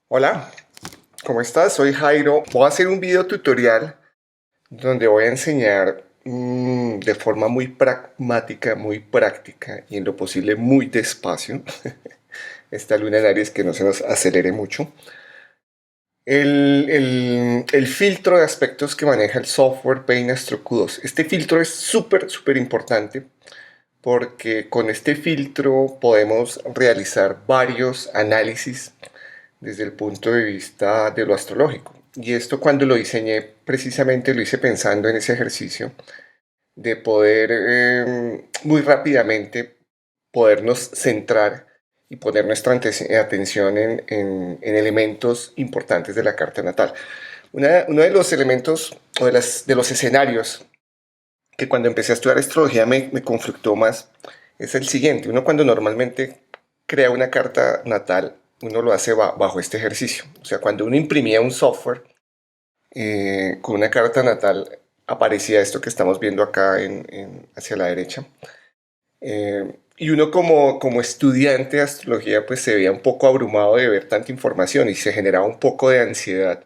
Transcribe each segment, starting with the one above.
Hola, ¿cómo estás? Soy Jairo. Voy a hacer un video tutorial donde voy a enseñar de forma muy pragmática, muy práctica y en lo posible muy despacio. Esta luna en Aries que no se nos acelere mucho. El filtro de aspectos que maneja el software Paint Stroke 2. Este filtro es súper importante porque con este filtro podemos realizar varios análisis desde el punto de vista de lo astrológico. Y esto cuando lo diseñé, precisamente lo hice pensando en ese ejercicio de poder muy rápidamente podernos centrar y poner nuestra atención en elementos importantes de la carta natal. Uno de los elementos o de los escenarios que cuando empecé a estudiar astrología me conflictó más es el siguiente. Uno cuando normalmente crea una carta natal, uno lo hace bajo este ejercicio. O sea, cuando uno imprimía un software con una carta natal, aparecía esto que estamos viendo acá hacia la derecha. Y uno como estudiante de astrología pues se veía un poco abrumado de ver tanta información y se generaba un poco de ansiedad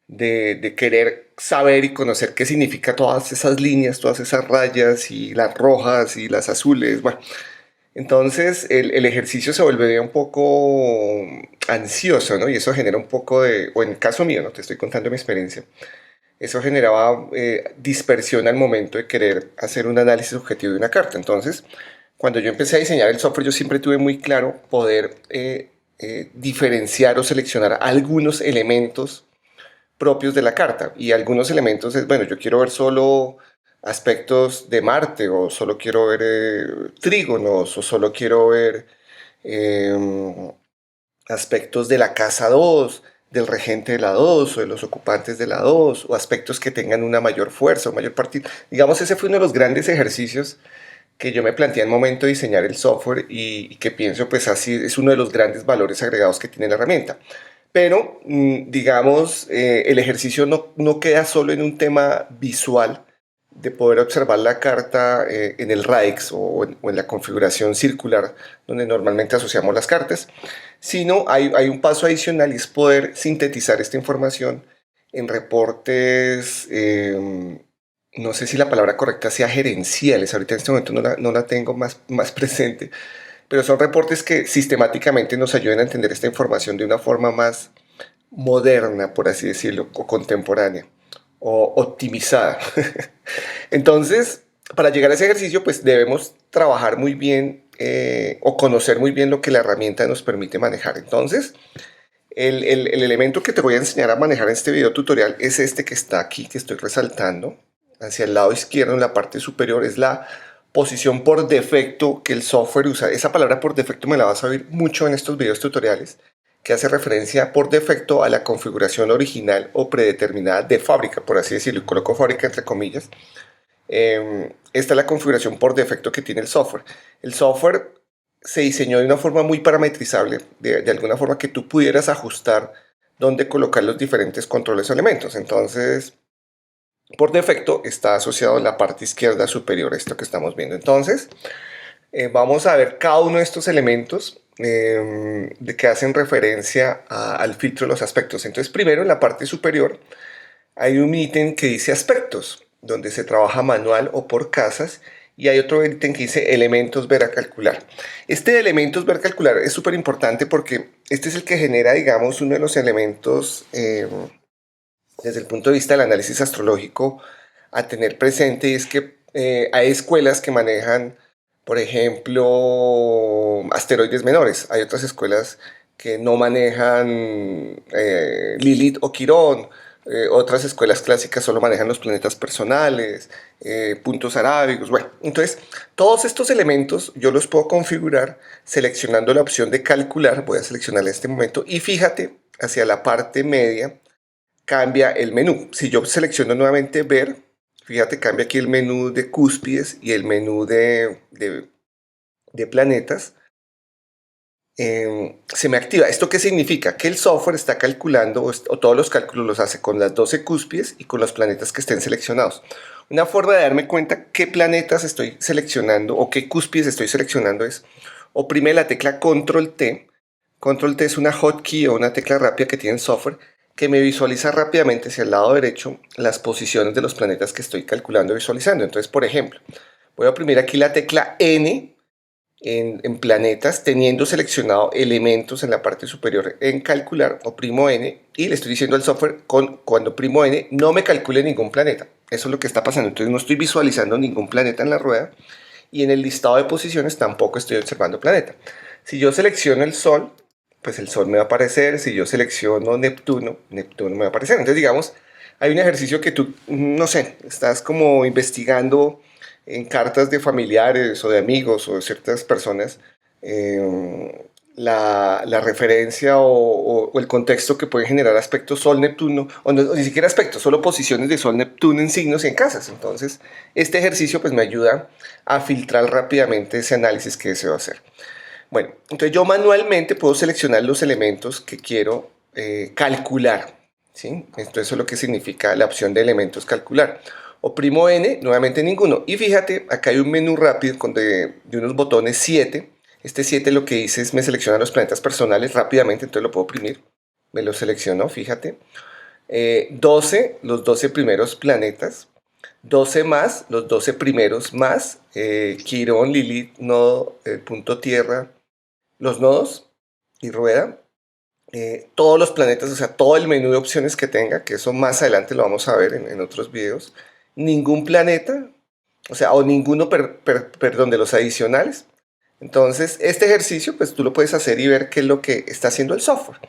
de querer saber y conocer qué significa todas esas líneas, todas esas rayas y las rojas y las azules. Bueno, entonces el ejercicio se vuelve un poco ansioso, ¿no? Y eso genera un poco o en el caso mío, no te estoy contando mi experiencia, eso generaba dispersión al momento de querer hacer un análisis objetivo de una carta. Entonces, cuando yo empecé a diseñar el software, yo siempre tuve muy claro poder diferenciar o seleccionar algunos elementos propios de la carta. Y algunos elementos es, bueno, yo quiero ver solo aspectos de Marte, o solo quiero ver trígonos, o solo quiero ver eh, aspectos de la casa 2 del regente de la 2 o de los ocupantes de la 2 o aspectos que tengan una mayor fuerza o mayor partido. Digamos, ese fue uno de los grandes ejercicios que yo me planteé al momento de diseñar el software y que pienso pues así es uno de los grandes valores agregados que tiene la herramienta. Pero, digamos, el ejercicio no queda solo en un tema visual de poder observar la carta en el radix o en la configuración circular donde normalmente asociamos las cartas, sino hay un paso adicional y es poder sintetizar esta información en reportes, no sé si la palabra correcta sea gerenciales, ahorita en este momento no la tengo más presente, pero son reportes que sistemáticamente nos ayudan a entender esta información de una forma más moderna, por así decirlo, o contemporánea, o optimizada. Entonces, para llegar a ese ejercicio, pues debemos trabajar muy bien o conocer muy bien lo que la herramienta nos permite manejar. Entonces, el elemento que te voy a enseñar a manejar en este video tutorial es este que está aquí, que estoy resaltando. Hacia el lado izquierdo, en la parte superior, es la posición por defecto que el software usa. Esa palabra por defecto me la vas a oír mucho en estos videos tutoriales, que hace referencia por defecto a la configuración original o predeterminada de fábrica, por así decirlo, y coloco fábrica entre comillas. Esta es la configuración por defecto que tiene el software. El software se diseñó de una forma muy parametrizable, de alguna forma que tú pudieras ajustar dónde colocar los diferentes controles o elementos. Entonces, por defecto está asociado en la parte izquierda superior, esto que estamos viendo. Entonces, vamos a ver cada uno de estos elementos de que hacen referencia al filtro de los aspectos. Entonces, primero en la parte superior hay un ítem que dice aspectos, donde se trabaja manual o por casas, y hay otro ítem que dice elementos ver a calcular. Este de elementos ver a calcular es súper importante porque este es el que genera, digamos, uno de los elementos desde el punto de vista del análisis astrológico a tener presente, y es que hay escuelas que manejan, por ejemplo, asteroides menores. Hay otras escuelas que no manejan Lilith o Quirón. Otras escuelas clásicas solo manejan los planetas personales, puntos arábigos. Bueno, entonces todos estos elementos yo los puedo configurar seleccionando la opción de calcular. Voy a seleccionar en este momento y fíjate hacia la parte media cambia el menú. Si yo selecciono nuevamente ver, fíjate, cambia aquí el menú de cúspides y el menú de planetas. Se me activa. ¿Esto qué significa? Que el software está calculando o todos los cálculos los hace con las 12 cúspides y con los planetas que estén seleccionados. Una forma de darme cuenta qué planetas estoy seleccionando o qué cúspides estoy seleccionando es oprime la tecla Control T Control T es una hotkey o una tecla rápida que tiene el software que me visualiza rápidamente hacia el lado derecho las posiciones de los planetas que estoy calculando y visualizando. Entonces, por ejemplo, voy a oprimir aquí la tecla N en planetas, teniendo seleccionado elementos en la parte superior en calcular, oprimo N y le estoy diciendo al software cuando oprimo N no me calcule ningún planeta. Eso es lo que está pasando. Entonces no estoy visualizando ningún planeta en la rueda y en el listado de posiciones tampoco estoy observando planeta. Si yo selecciono el Sol, pues el Sol me va a aparecer. Si yo selecciono Neptuno, Neptuno me va a aparecer. Entonces, digamos, hay un ejercicio que tú, no sé, estás como investigando en cartas de familiares o de amigos o de ciertas personas la referencia o el contexto que pueden generar aspectos Sol-Neptuno, o ni siquiera aspectos, solo posiciones de Sol-Neptuno en signos y en casas. Entonces, este ejercicio pues me ayuda a filtrar rápidamente ese análisis que deseo hacer. Bueno, entonces yo manualmente puedo seleccionar los elementos que quiero calcular, ¿sí? Esto eso es lo que significa la opción de elementos calcular. Oprimo N, nuevamente ninguno. Y fíjate, acá hay un menú rápido de unos botones 7. Este 7 lo que dice es me selecciona los planetas personales rápidamente, entonces lo puedo oprimir. Me lo seleccionó, fíjate. 12, los 12 primeros planetas. 12 más, los 12 primeros más. Quirón, Lilith, nodo, punto tierra, los nodos y rueda. Todos los planetas, o sea, todo el menú de opciones que tenga, que eso más adelante lo vamos a ver en otros videos. Ningún planeta, o sea, o ninguno, perdón, de los adicionales. Entonces, este ejercicio, pues tú lo puedes hacer y ver qué es lo que está haciendo el software.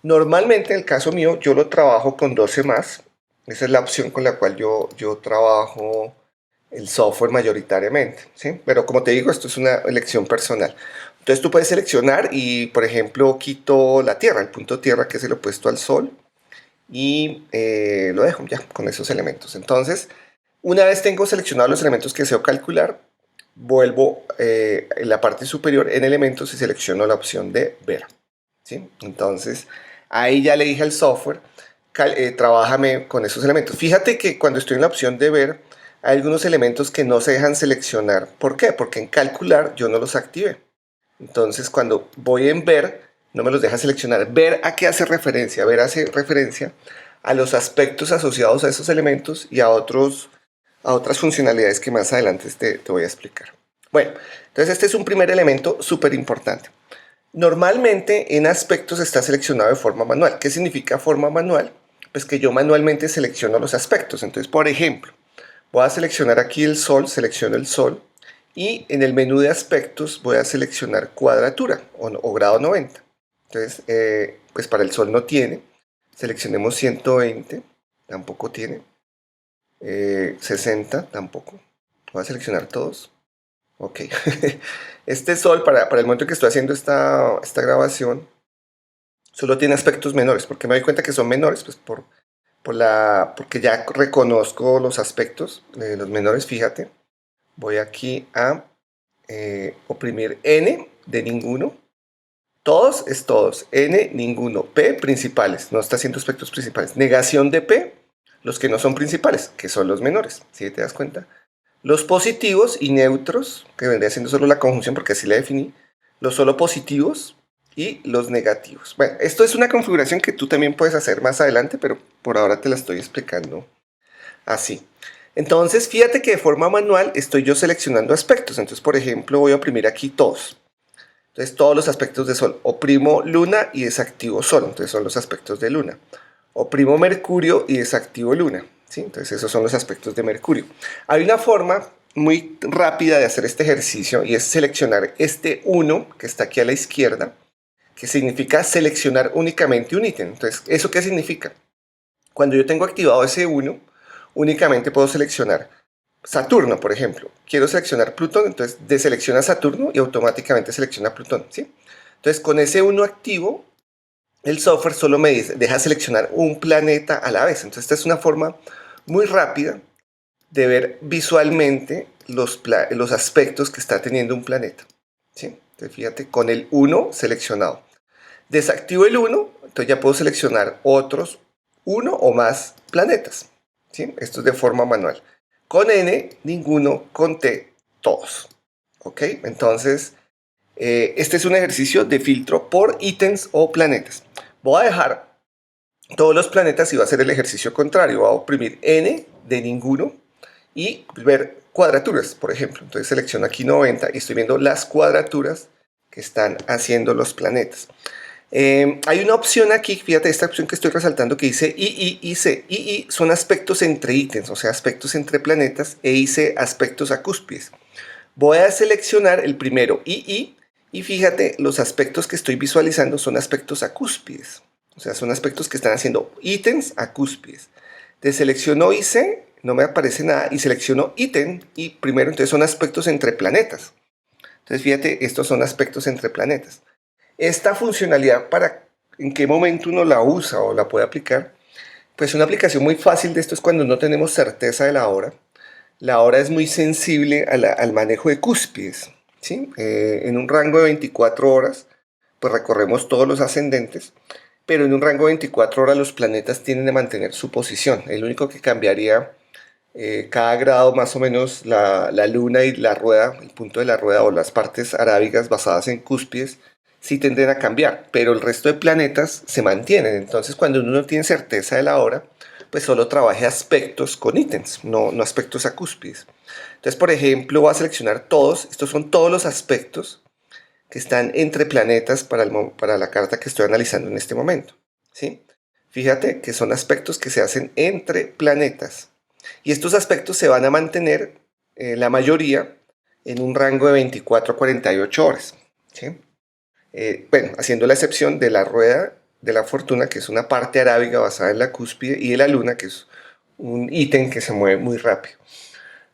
Normalmente, en el caso mío, yo lo trabajo con 12 más. Esa es la opción con la cual yo trabajo el software mayoritariamente, ¿sí? Pero como te digo, esto es una elección personal. Entonces tú puedes seleccionar y, por ejemplo, quito la Tierra, el punto Tierra que es el opuesto al Sol, y lo dejo ya con esos elementos. Entonces, una vez tengo seleccionados los elementos que deseo calcular, vuelvo en la parte superior en elementos y selecciono la opción de ver, ¿sí? Entonces, ahí ya le dije al software, trabájame con esos elementos. Fíjate que cuando estoy en la opción de ver, hay algunos elementos que no se dejan seleccionar. ¿Por qué? Porque en calcular yo no los activé. Entonces, cuando voy en ver, no me los deja seleccionar. ¿Ver a qué hace referencia? Ver hace referencia a los aspectos asociados a esos elementos y a otras funcionalidades que más adelante te voy a explicar. Bueno, entonces este es un primer elemento súper importante. Normalmente en aspectos está seleccionado de forma manual. ¿Qué significa forma manual? Pues que yo manualmente selecciono los aspectos. Entonces, por ejemplo, voy a seleccionar aquí el Sol, selecciono el Sol y en el menú de aspectos voy a seleccionar cuadratura o grado 90. Entonces, pues para el Sol no tiene. Seleccionemos 120, tampoco tiene. 60, tampoco. Voy a seleccionar todos. Ok. Este Sol, para el momento que estoy haciendo esta grabación, solo tiene aspectos menores. ¿Por qué me doy cuenta que son menores? Pues porque ya reconozco los aspectos de los menores, fíjate. Voy aquí a oprimir N de ninguno. Todos es todos. N, ninguno. P, principales. No está haciendo aspectos principales. Negación de P, los que no son principales, que son los menores. ¿Sí te das cuenta? Los positivos y neutros, que vendría siendo solo la conjunción porque así la definí. Los solo positivos y los negativos. Bueno, esto es una configuración que tú también puedes hacer más adelante, pero por ahora te la estoy explicando así. Entonces, fíjate que de forma manual estoy yo seleccionando aspectos. Entonces, por ejemplo, voy a oprimir aquí todos. Entonces, todos los aspectos de Sol. Oprimo Luna y desactivo Sol. Entonces, son los aspectos de Luna. Oprimo Mercurio y desactivo Luna. ¿Sí? Entonces, esos son los aspectos de Mercurio. Hay una forma muy rápida de hacer este ejercicio y es seleccionar este 1 que está aquí a la izquierda, que significa seleccionar únicamente un ítem. Entonces, ¿eso qué significa? Cuando yo tengo activado ese 1, únicamente puedo seleccionar Saturno, por ejemplo. Quiero seleccionar Plutón, entonces deselecciona Saturno y automáticamente selecciona Plutón, ¿sí? Entonces, con ese 1 activo, el software solo me deja seleccionar un planeta a la vez. Entonces, esta es una forma muy rápida de ver visualmente los aspectos que está teniendo un planeta, ¿sí? Entonces, fíjate, con el 1 seleccionado. Desactivo el 1, entonces ya puedo seleccionar otros 1 o más planetas, ¿sí? Esto es de forma manual. Con N, ninguno. Con T, todos. ¿Ok? Entonces, Este es un ejercicio de filtro por ítems o planetas. Voy a dejar todos los planetas y voy a hacer el ejercicio contrario. Voy a oprimir N de ninguno y ver cuadraturas, por ejemplo. Entonces selecciono aquí 90 y estoy viendo las cuadraturas que están haciendo los planetas. Hay una opción aquí, fíjate esta opción que estoy resaltando que dice II y C. II son aspectos entre ítems, o sea, aspectos entre planetas, e IC aspectos acúspides. Voy a seleccionar el primero, II, y fíjate, los aspectos que estoy visualizando son aspectos acúspides. O sea, son aspectos que están haciendo ítems acúspides. Entonces selecciono IC, no me aparece nada, y selecciono ítem, y primero entonces son aspectos entre planetas. Entonces fíjate, estos son aspectos entre planetas. Esta funcionalidad, ¿para en qué momento uno la usa o la puede aplicar? Pues una aplicación muy fácil de esto es cuando no tenemos certeza de la hora. La hora es muy sensible al manejo de cúspides, ¿sí? En un rango de 24 horas, pues recorremos todos los ascendentes, pero en un rango de 24 horas los planetas tienden a mantener su posición. El único que cambiaría cada grado más o menos la luna y la rueda, el punto de la rueda o las partes arábigas basadas en cúspides, sí tienden a cambiar, pero el resto de planetas se mantienen. Entonces, cuando uno no tiene certeza de la hora, pues solo trabaje aspectos con ítems, no aspectos acúspides. Entonces, por ejemplo, voy a seleccionar todos. Estos son todos los aspectos que están entre planetas para la carta que estoy analizando en este momento, ¿sí? Fíjate que son aspectos que se hacen entre planetas. Y estos aspectos se van a mantener, la mayoría, en un rango de 24 a 48 horas, ¿sí? Bueno, haciendo la excepción de la rueda de la fortuna, que es una parte arábiga basada en la cúspide, y de la luna, que es un ítem que se mueve muy rápido.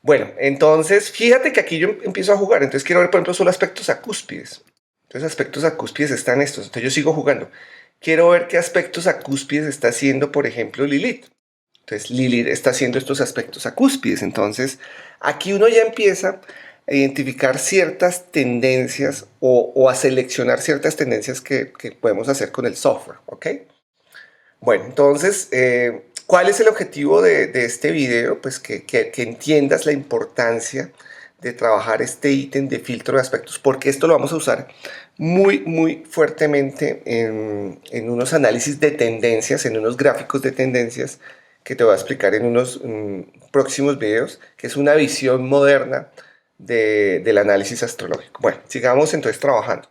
Bueno, entonces, fíjate que aquí yo empiezo a jugar. Entonces quiero ver, por ejemplo, solo aspectos acúspides. Entonces, aspectos acúspides están estos. Entonces yo sigo jugando. Quiero ver qué aspectos acúspides está haciendo, por ejemplo, Lilith. Entonces, Lilith está haciendo estos aspectos acúspides. Entonces, aquí uno ya empieza a identificar ciertas tendencias o a seleccionar ciertas tendencias que podemos hacer con el software, ¿ok? Bueno, entonces, ¿cuál es el objetivo de este video? Pues que entiendas la importancia de trabajar este ítem de filtro de aspectos, porque esto lo vamos a usar muy fuertemente en unos análisis de tendencias, en unos gráficos de tendencias que te voy a explicar en unos próximos videos, que es una visión moderna del análisis astrológico. Bueno, sigamos entonces trabajando.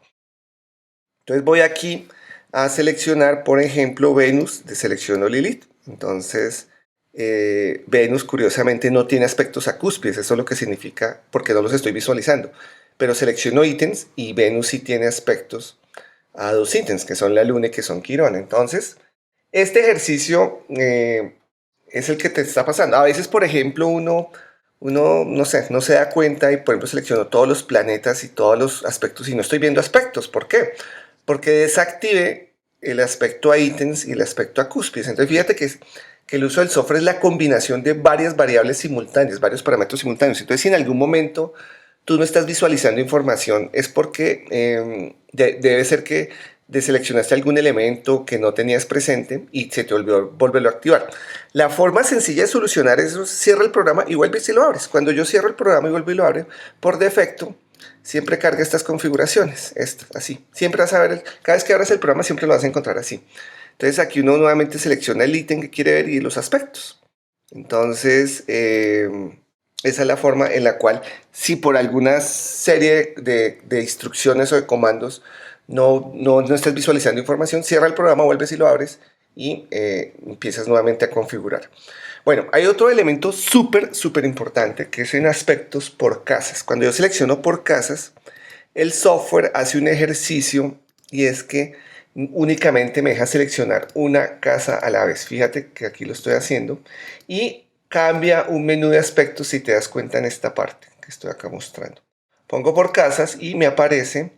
Entonces voy aquí a seleccionar, por ejemplo, Venus, selecciono Lilith. Entonces, Venus curiosamente no tiene aspectos acúspides, eso es lo que significa, porque no los estoy visualizando. Pero selecciono ítems y Venus sí tiene aspectos a dos ítems, que son la Luna y que son Quirón. Entonces, este ejercicio es el que te está pasando. A veces, por ejemplo, uno no sé, no se da cuenta y, por ejemplo, selecciono todos los planetas y todos los aspectos y no estoy viendo aspectos. ¿Por qué? Porque desactivé el aspecto a ítems y el aspecto a cúspides. Entonces, fíjate que el uso del software es la combinación de varias variables simultáneas, varios parámetros simultáneos. Entonces, si en algún momento tú no estás visualizando información, es porque debe ser que deseleccionaste algún elemento que no tenías presente y se te olvidó volverlo a activar. La forma sencilla de solucionar eso es cierra el programa y vuelves y lo abres. Cuando yo cierro el programa y vuelvo y lo abro, por defecto, siempre carga estas configuraciones, así. Siempre vas a ver, cada vez que abras el programa siempre lo vas a encontrar así. Entonces aquí uno nuevamente selecciona el ítem que quiere ver y los aspectos. Entonces, esa es la forma en la cual, si por alguna serie de instrucciones o de comandos no estás visualizando información, cierra el programa, vuelves y lo abres y empiezas nuevamente a configurar. Bueno, hay otro elemento súper importante que es en aspectos por casas. Cuando yo selecciono por casas, el software hace un ejercicio y es que únicamente me deja seleccionar una casa a la vez. Fíjate que aquí lo estoy haciendo y cambia un menú de aspectos si te das cuenta en esta parte que estoy acá mostrando. Pongo por casas y me aparece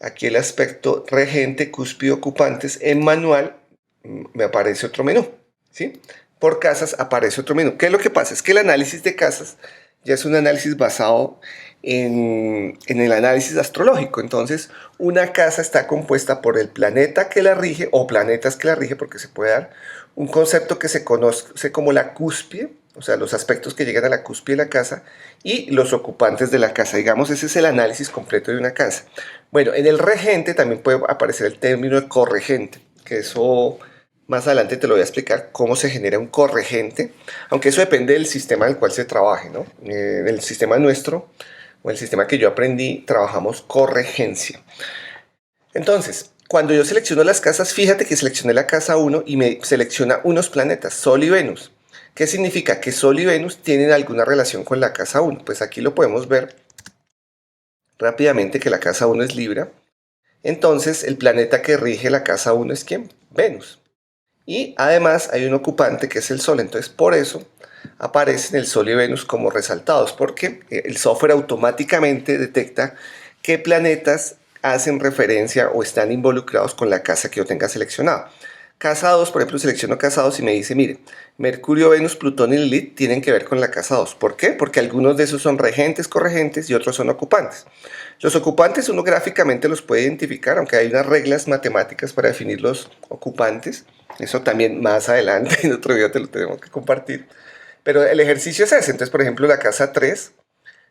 aquí el aspecto regente, cúspide, ocupantes. En manual me aparece otro menú, ¿sí? Por casas aparece otro menú. ¿Qué es lo que pasa? Es que el análisis de casas ya es un análisis basado en el análisis astrológico. Entonces, una casa está compuesta por el planeta que la rige o planetas que la rige, porque se puede dar un concepto que se conoce como la cúspide, o sea, los aspectos que llegan a la cúspide de la casa y los ocupantes de la casa. Digamos, ese es el análisis completo de una casa. Bueno, en el regente también puede aparecer el término de corregente, que eso más adelante te lo voy a explicar cómo se genera un corregente, aunque eso depende del sistema en el cual se trabaje, ¿no? El sistema nuestro o el sistema que yo aprendí, trabajamos corregencia. Entonces, cuando yo selecciono las casas, fíjate que seleccioné la casa 1 y me selecciona unos planetas, Sol y Venus. ¿Qué significa? Que Sol y Venus tienen alguna relación con la casa 1. Pues aquí lo podemos ver rápidamente que la casa 1 es Libra. Entonces, el planeta que rige la casa 1 es ¿quién? Venus. Y además hay un ocupante que es el Sol. Entonces, por eso aparecen el Sol y Venus como resaltados, porque el software automáticamente detecta qué planetas hacen referencia o están involucrados con la casa que yo tenga seleccionada. Casa 2, por ejemplo, selecciono casa 2 y me dice, mire, Mercurio, Venus, Plutón y Lilith tienen que ver con la casa 2. ¿Por qué? Porque algunos de esos son regentes, corregentes y otros son ocupantes. Los ocupantes uno gráficamente los puede identificar, aunque hay unas reglas matemáticas para definir los ocupantes. Eso también más adelante en otro video te lo tenemos que compartir. Pero el ejercicio es ese. Entonces, por ejemplo, la casa 3.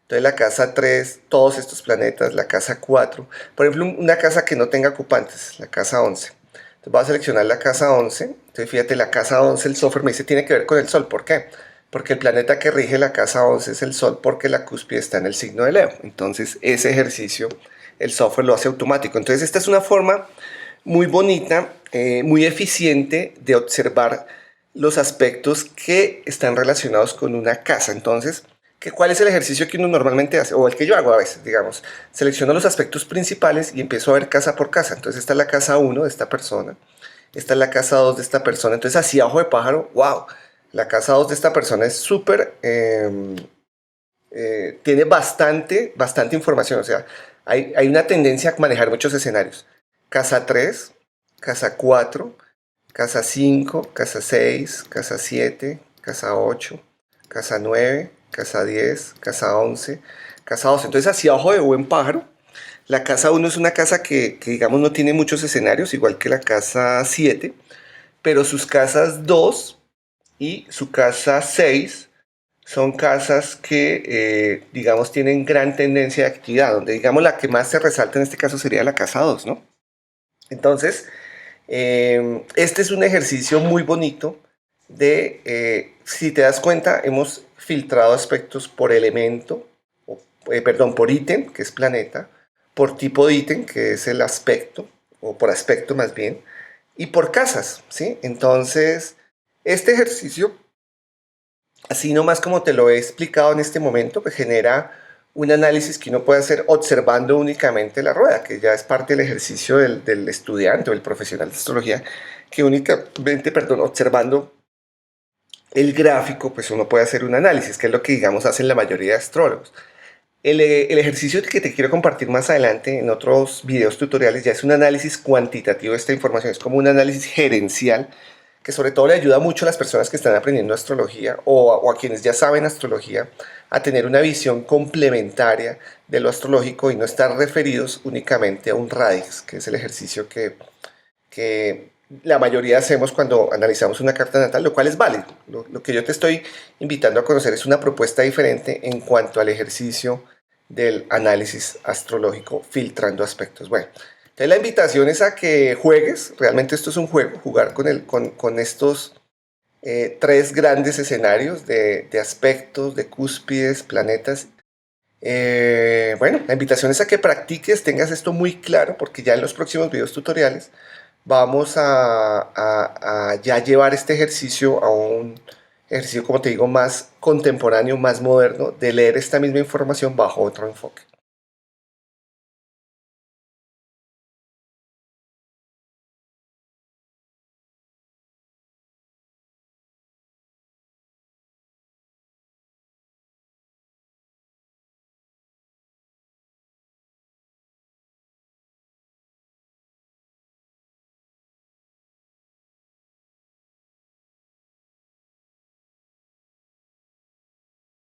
Entonces la casa 3, todos estos planetas, la casa 4. Por ejemplo, una casa que no tenga ocupantes, la casa 11. Entonces voy a seleccionar la casa 11. Entonces fíjate, la casa 11, el software me dice tiene que ver con el Sol. ¿Por qué? Porque el planeta que rige la casa 11 es el Sol, porque la cúspide está en el signo de Leo. Entonces ese ejercicio el software lo hace automático. Entonces esta es una forma muy bonita, muy eficiente de observar los aspectos que están relacionados con una casa. Entonces, ¿cuál es el ejercicio que uno normalmente hace? O el que yo hago a veces, digamos. Selecciono los aspectos principales y empiezo a ver casa por casa. Entonces, esta es la casa 1 de esta persona. Esta es la casa 2 de esta persona. Entonces, así a ojo de pájaro, wow. La casa 2 de esta persona es súper... tiene bastante información. O sea, hay una tendencia a manejar muchos escenarios. Casa 3, casa 4, casa 5, casa 6, casa 7, casa 8, casa 9, casa 10, casa 11, casa 12. Entonces, así a ojo de buen pájaro, la casa 1 es una casa que, digamos, no tiene muchos escenarios, igual que la casa 7, pero sus casas 2 y su casa 6 son casas que, digamos, tienen gran tendencia de actividad, donde, digamos, la que más se resalta en este caso sería la casa 2, ¿no? Entonces, este es un ejercicio muy bonito de, si te das cuenta, hemos filtrado aspectos por elemento, perdón, por ítem, que es planeta, por tipo de ítem, que es el aspecto, o por aspecto más bien, y por casas, ¿sí? Entonces, este ejercicio, así nomás como te lo he explicado en este momento, pues genera un análisis que uno puede hacer observando únicamente la rueda, que ya es parte del ejercicio del estudiante o el profesional de astrología, que únicamente, perdón, observando el gráfico, pues uno puede hacer un análisis, que es lo que, digamos, hacen la mayoría de astrólogos. El ejercicio que te quiero compartir más adelante en otros videos tutoriales ya es un análisis cuantitativo de esta información, es como un análisis gerencial que sobre todo le ayuda mucho a las personas que están aprendiendo astrología o a quienes ya saben astrología a tener una visión complementaria de lo astrológico y no estar referidos únicamente a un radix, que es el ejercicio que la mayoría hacemos cuando analizamos una carta natal, lo cual es válido. Lo que yo te estoy invitando a conocer es una propuesta diferente en cuanto al ejercicio del análisis astrológico filtrando aspectos. Bueno, entonces la invitación es a que juegues, realmente esto es un juego, jugar con estos tres grandes escenarios de aspectos, de cúspides, planetas. Bueno, la invitación es a que practiques, tengas esto muy claro, porque ya en los próximos videos tutoriales vamos a ya llevar este ejercicio a un ejercicio, como te digo, más contemporáneo, más moderno, de leer esta misma información bajo otro enfoque.